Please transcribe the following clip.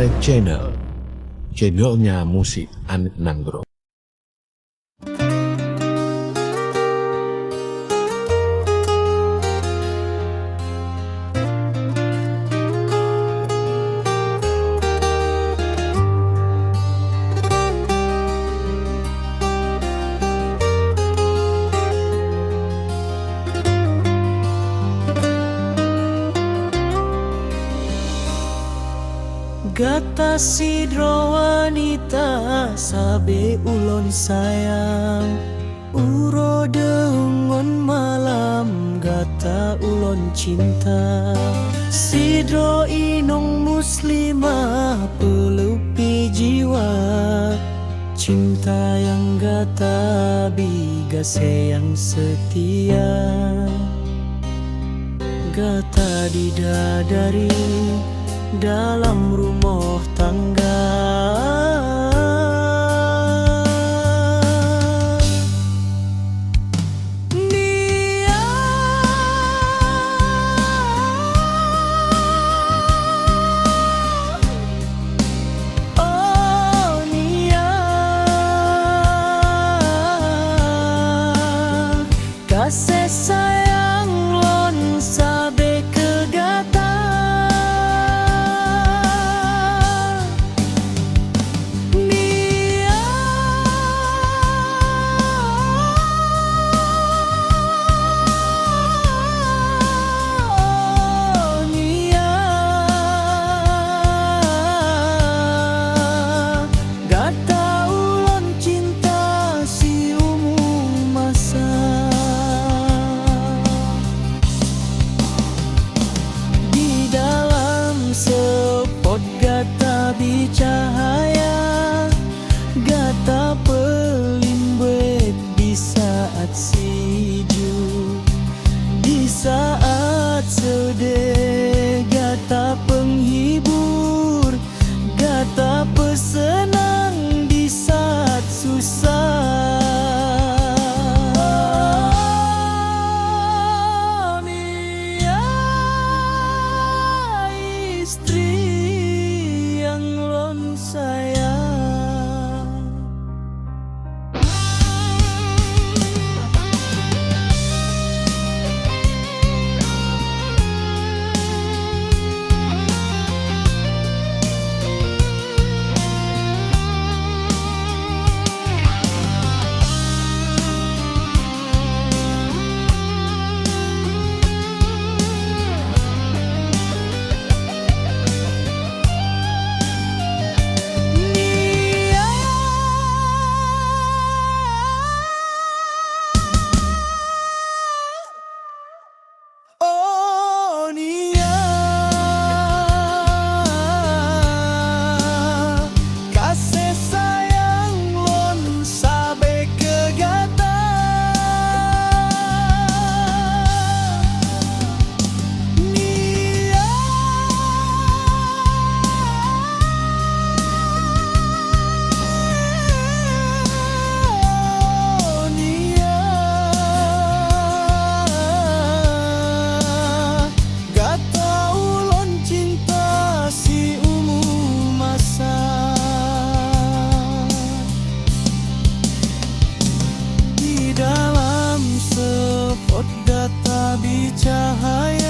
Red Channel, channelnya musik Anik Nanggro. Gata sidro wanita sabe ulon sayang, uro dengon malam gata ulon cinta. Sidro inong muslimah pelupi jiwa, cinta yang gata bigase yang setia. Gata didadari dalam rumah tangga. Nia, oh Nia, kasih sayang lon sabe kegata. Gata bicahaya, gata pelimbat di saat siju, di saat sedih, gata penghibur, gata pesenang di saat susah. Nia, istri sayang. Dalam sepot gata bicahaya,